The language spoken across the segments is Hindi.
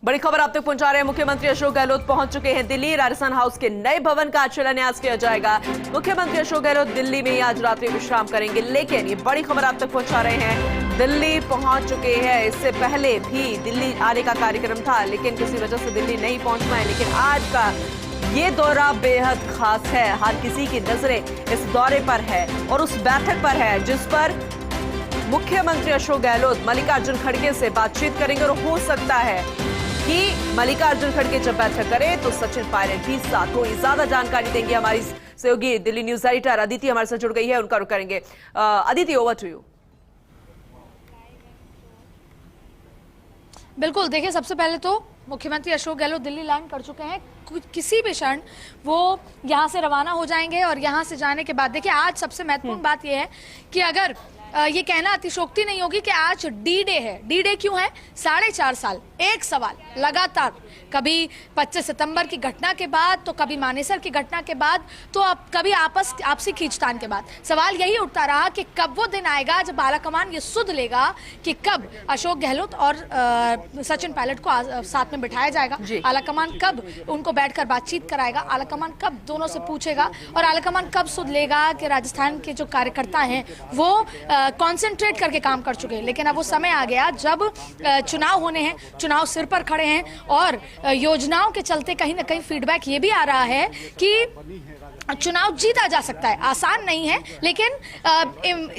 बड़ी खबर आप तक पहुंचा रहे हैं। मुख्यमंत्री अशोक गहलोत पहुंच चुके हैं दिल्ली। राजस्थान हाउस के नए भवन का आज शिलान्यास किया जाएगा। मुख्यमंत्री अशोक गहलोत दिल्ली में ही आज रात्रि विश्राम करेंगे, लेकिन ये बड़ी खबर आप तक पहुंचा रहे हैं, दिल्ली पहुंच चुके हैं। इससे पहले भी दिल्ली आने का कार्यक्रम था, लेकिन किसी वजह से दिल्ली नहीं पहुंच पाए। लेकिन आज का ये दौरा बेहद खास है। हर किसी की नजरें इस दौरे पर है और उस बैठक पर है जिस पर मुख्यमंत्री अशोक गहलोत मल्लिकार्जुन खड़गे से बातचीत करेंगे। और हो सकता है कि मल्लिकार्जुन खड़गे जब बैठक करें तो सचिन पायलट भी साथ हो। ज्यादा जानकारी देंगे हमारी सहयोगी दिल्ली न्यूज एडिटर अदिति हमारे साथ जुड़ गई है, उनका रुख करेंगे। Aditi, over to you. बिल्कुल, देखिए सबसे पहले तो मुख्यमंत्री अशोक गहलोत दिल्ली लैंड कर चुके हैं। किसी भी क्षण वो यहाँ से रवाना हो जाएंगे और यहाँ से जाने के बाद देखिए आज सबसे महत्वपूर्ण बात यह है कि अगर ये कहना अतिशोक्ति नहीं होगी कि आज डी डे है। डी डे क्यों है? 4.5 साल एक सवाल लगातार, कभी 25 सितंबर की घटना के बाद, तो कभी मानेसर की घटना के बाद, तो अब कभी आपसी खींचतान के बाद सवाल यही उठता रहा कि कब वो दिन आएगा जब आलाकमान ये सुध लेगा कि कब अशोक गहलोत और सचिन पायलट को साथ में बिठाया जाएगा। आलाकमान कब उनको बैठकर बातचीत कराएगा, आलाकमान कब दोनों से पूछेगा और आलाकमान कब सुध लेगा कि राजस्थान के जो कार्यकर्ता हैं वो कंसंट्रेट करके काम कर चुके हैं। लेकिन अब वो समय आ गया जब चुनाव होने हैं, चुनाव सिर पर खड़े हैं और योजनाओं के चलते कहीं ना कहीं फीडबैक ये भी आ रहा है कि चुनाव जीता जा सकता है। आसान नहीं है, लेकिन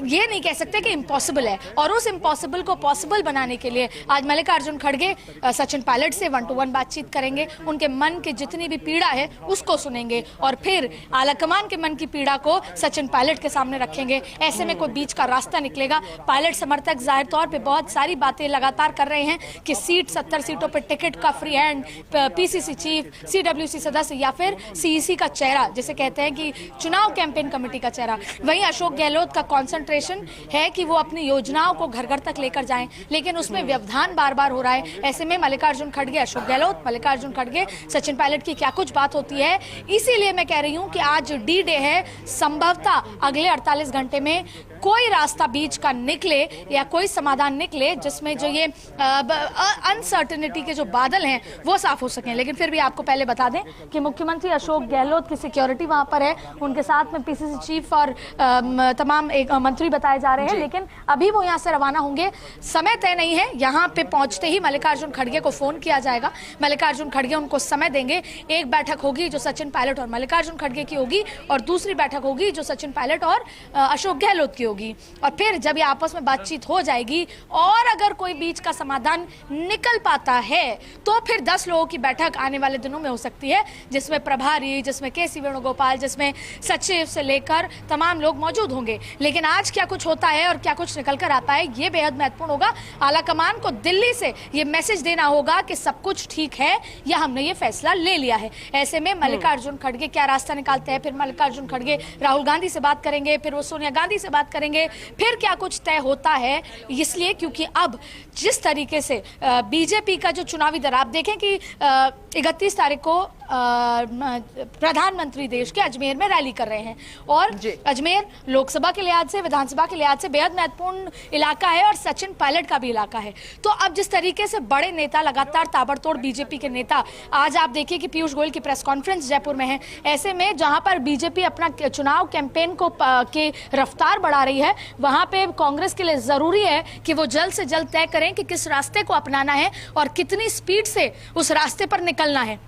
ये नहीं कह सकते कि इम्पॉसिबल है। और उस इम्पॉसिबल को पॉसिबल बनाने के लिए आज मल्लिकार्जुन खड़गे सचिन पायलट से 1-to-1 बातचीत करेंगे, उनके मन की जितनी भी पीड़ा है उसको सुनेंगे और फिर आलाकमान के मन की पीड़ा को सचिन पायलट के सामने रखेंगे। ऐसे में कोई बीच का रास्ता निकलेगा। पायलट समर्थक जाहिर तौर पर बहुत सारी बातें लगातार कर रहे हैं कि 70 सीटों पर टिकट का free hand, PCC chief, CWC सदस्य या फिर सीईसी का चेहरा, जिसे कहते हैं कि चुनाव कैंपेन कमेटी का चेहरा। वहीं अशोक गहलोत का कंसंट्रेशन है कि वो अपनी योजनाओं को घर घर तक लेकर जाएं, लेकिन उसमें व्यवधान बार बार हो रहा है। ऐसे में मल्लिकार्जुन खड़गे अशोक गहलोत, मल्लिकार्जुन खड़गे सचिन पायलट की क्या कुछ बात होती है। इसीलिए मैं कह रही हूं कि आज डी डे है। संभवतः अगले 48 घंटे में कोई रास्ता बीच का निकले या कोई समाधान निकले जिसमें जो ये अनसर्टेनिटी के जो बादल हैं वो साफ हो सकें। लेकिन फिर भी आपको पहले बता दें कि मुख्यमंत्री अशोक गहलोत की सिक्योरिटी वहां पर है, उनके साथ में पीसीसी चीफ और तमाम एक मंत्री बताए जा रहे हैं। लेकिन अभी वो यहाँ से रवाना होंगे, समय तय नहीं है। यहाँ पे पहुंचते ही मल्लिकार्जुन खड़गे को फोन किया जाएगा, मल्लिकार्जुन खड़गे उनको समय देंगे। एक बैठक होगी जो सचिन पायलट और मल्लिकार्जुन खड़गे की होगी और दूसरी बैठक होगी जो सचिन पायलट और अशोक गहलोत की होगी। और फिर जब ये आपस में बातचीत हो जाएगी और अगर कोई बीच का समाधान निकल पाता है तो फिर 10 लोगों की बैठक आने वाले दिनों में हो सकती है, जिसमें प्रभारी, जिसमें केसी वेणुगोपाल, जिसमें सचिव से लेकर तमाम लोग मौजूद होंगे। लेकिन आज क्या कुछ होता है और क्या कुछ निकल कर आता है ये बेहद महत्वपूर्ण होगा। आलाकमान को दिल्ली से ये मैसेज देना होगा कि सब कुछ ठीक है या हमने ये फैसला ले लिया है। ऐसे में मल्लिकार्जुन खड़गे क्या रास्ता निकालते हैं, फिर मल्लिकार्जुन खड़गे राहुल गांधी से बात करेंगे, फिर वो सोनिया गांधी से बात करेंगे, फिर क्या कुछ तय होता है। इसलिए क्योंकि अब जिस तरीके से बीजेपी का जो चुनावी दर, आप देखें कि 31 तारीख को प्रधानमंत्री देश के अजमेर में रैली कर रहे हैं और अजमेर लोकसभा के लिहाज से, विधानसभा के लिहाज से बेहद महत्वपूर्ण इलाका है और सचिन पायलट का भी इलाका है। तो अब जिस तरीके से बड़े नेता लगातार ताबड़तोड़ बीजेपी के नेता, आज आप देखिए कि पीयूष गोयल की प्रेस कॉन्फ्रेंस जयपुर में है। ऐसे में जहां पर बीजेपी अपना चुनाव कैंपेन को की रफ्तार बढ़ा रही है, वहां पे कांग्रेस के लिए जरूरी है कि वो जल्द से जल्द तय करें कि किस रास्ते को अपनाना है और कितनी स्पीड से उस रास्ते पर निकलना है।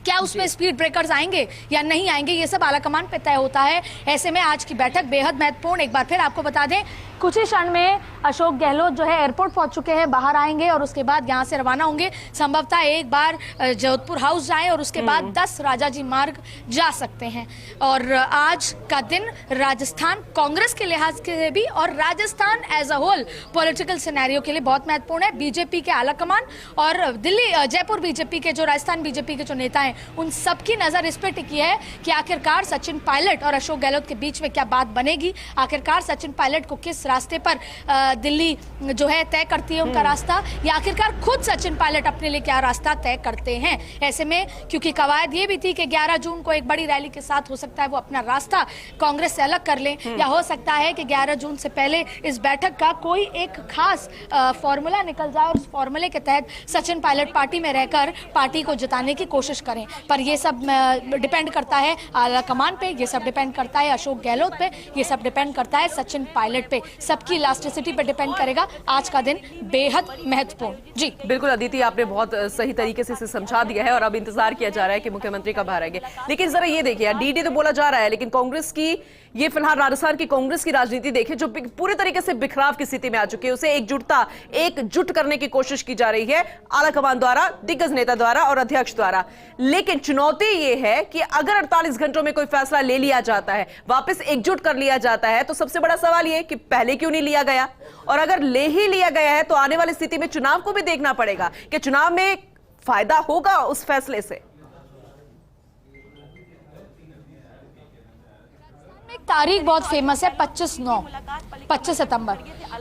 क्या उसमें स्पीड ब्रेकर्स आएंगे या नहीं आएंगे, ये सब आलाकमान पे तय होता है। ऐसे में आज की बैठक बेहद महत्वपूर्ण। एक बार फिर आपको बता दें, कुछ ही क्षण में अशोक गहलोत जो है एयरपोर्ट पहुंच चुके हैं, बाहर आएंगे और उसके बाद यहां से रवाना होंगे। संभवतः एक बार जोधपुर हाउस जाएं और उसके बाद 10 राजाजी मार्ग जा सकते हैं। और आज का दिन राजस्थान कांग्रेस के लिहाज से भी और Rajasthan as a whole political scenario के लिए बहुत महत्वपूर्ण है। बीजेपी के आलाकमान और दिल्ली जयपुर बीजेपी के जो राजस्थान बीजेपी के जो नेता हैं उन सबकी नजर इस पे टिकी है कि आखिरकार सचिन पायलट और अशोक गहलोत के बीच में क्या बात बनेगी, आखिरकार सचिन पायलट को किस रास्ते पर दिल्ली जो है तय करती है उनका रास्ता, या आखिरकार खुद सचिन पायलट अपने लिए क्या रास्ता तय करते हैं। ऐसे में क्योंकि कवायद ये भी थी कि 11 जून को एक बड़ी रैली के साथ हो सकता है वो अपना रास्ता कांग्रेस से अलग कर लें, या हो सकता है कि 11 जून से पहले इस बैठक का कोई एक खास फॉर्मूला निकल जाए और उस फॉर्मूले के तहत सचिन पायलट पार्टी में रहकर पार्टी को जिताने की कोशिश करें। पर ये सब डिपेंड करता है आला कमान पे, ये सब डिपेंड करता है अशोक गहलोत पे, ये सब डिपेंड करता है सचिन पायलट पे, सबकी इलास्टिसिटी पे डिपेंड करेगा। आज का दिन बेहद महत्वपूर्ण। जी बिल्कुल अदिति, आपने बहुत सही तरीके से इसे समझा दिया है और अब इंतजार किया जा रहा है कि मुख्यमंत्री कब आ रहेंगे। लेकिन जरा ये देखिए, डीडी तो बोला जा रहा है, लेकिन कांग्रेस की ये फिलहाल राजस्थान की कांग्रेस की राजनीति देखिए जो पूरी तरीके से बिखराव की स्थिति में आ चुकी है, उसे एकजुट करने की कोशिश की जा रही है आला कमान द्वारा, दिग्गज नेता द्वारा और अध्यक्ष द्वारा। लेकिन चुनौती ये है कि अगर 48 घंटों में कोई फैसला ले लिया जाता है, वापस एकजुट कर लिया जाता है, तो सबसे बड़ा सवाल यह कि पहले क्यों नहीं लिया गया, और अगर ले ही लिया गया है तो आने वाली स्थिति में चुनाव को भी देखना पड़ेगा कि चुनाव में फायदा होगा उस फैसले से। एक तारीख बहुत फेमस है 25 सितंबर।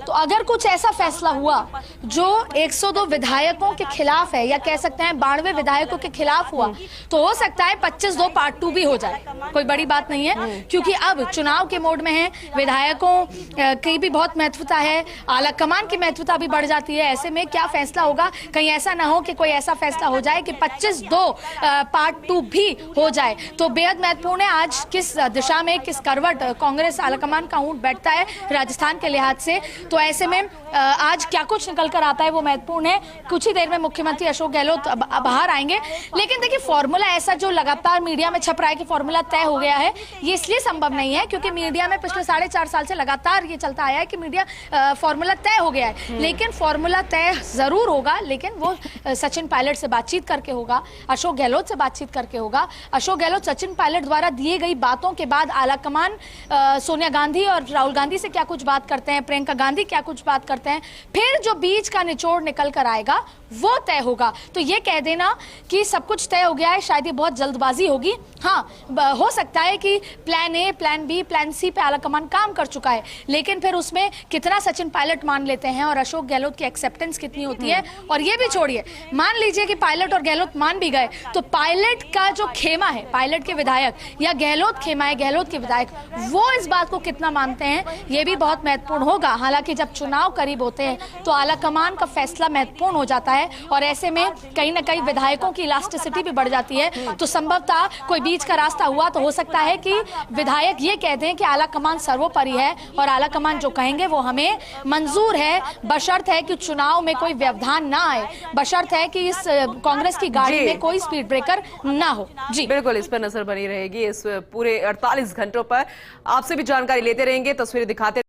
तो अगर कुछ ऐसा फैसला हुआ जो 102 विधायकों के खिलाफ है, या कह सकते हैं 92 विधायकों के खिलाफ हुआ, तो हो सकता है 25/2 पार्ट 2 भी हो जाए, कोई बड़ी बात नहीं है, क्योंकि अब चुनाव के मोड में है, विधायकों की भी बहुत महत्वता है, आला कमान की महत्वता भी बढ़ जाती है। ऐसे में क्या फैसला होगा, कहीं ऐसा ना हो कि कोई ऐसा फैसला हो जाए कि 25/2 पार्ट 2 भी हो जाए। तो बेहद महत्वपूर्ण है आज किस दिशा में, किस करवट कांग्रेस आलाकमान का ऊंट बैठता है राजस्थान के लिहाज से। तो ऐसे में आज क्या कुछ निकल कर आता है वो महत्वपूर्ण है। कुछ ही देर में मुख्यमंत्री अशोक गहलोत बाहर आएंगे। लेकिन देखिए, फॉर्मूला ऐसा जो लगातार मीडिया में छप रहा है कि फॉर्मूला तय हो गया है, ये इसलिए संभव नहीं है क्योंकि मीडिया में पिछले 4.5 साल से लगातार ये चलता आया है कि मीडिया फॉर्मूला तय हो गया है। लेकिन फॉर्मूला तय जरूर होगा, लेकिन वो सचिन पायलट से बातचीत करके होगा, अशोक गहलोत से बातचीत करके होगा। अशोक गहलोत सचिन पायलट द्वारा दिए गई बातों के बाद आलाकमान सोनिया गांधी और राहुल गांधी से क्या कुछ बात करते हैं, प्रियंका गांधी क्या कुछ बात करते हैं, फिर जो बीच का निचोड़ निकल कर आएगा वो तय होगा। तो ये कह देना कि सब कुछ तय हो गया है, शायद ये बहुत जल्दबाजी होगी। हाँ, हो सकता है कि plan A, plan B, plan C पे आलाकमान काम कर चुका है, लेकिन फिर उसमें कितना सचिन पायलट मान लेते हैं और अशोक गहलोत की एक्सेप्टेंस कितनी होती है। और ये भी छोड़िए, मान लीजिए कि पायलट और गहलोत मान भी गए, तो पायलट का जो खेमा है, पायलट के विधायक, या गहलोत खेमा है गहलोत के विधायक, वो इस बात को कितना मानते हैं, ये भी बहुत महत्वपूर्ण होगा। हालांकि जब चुनाव करीब होते हैं तो आलाकमान का फैसला महत्वपूर्ण हो जाता है, और ऐसे में कहीं ना कहीं विधायकों की इलास्टिसिटी भी बढ़ जाती है। तो संभवतः कोई बीच का रास्ता हुआ तो हो सकता है कि विधायक ये कह दें कि आलाकमान सर्वोपरि है और आलाकमान जो कहेंगे वो हमें मंजूर है, बशर्त है कि चुनाव में कोई व्यवधान ना आए, बशर्त है कि इस कांग्रेस की गाड़ी में कोई स्पीड ब्रेकर ना हो। जी बिल्कुल, इस पर नजर बनी रहेगी इस पूरे 48 घंटों पर। आपसे भी जानकारी लेते रहेंगे, तस्वीरें दिखाते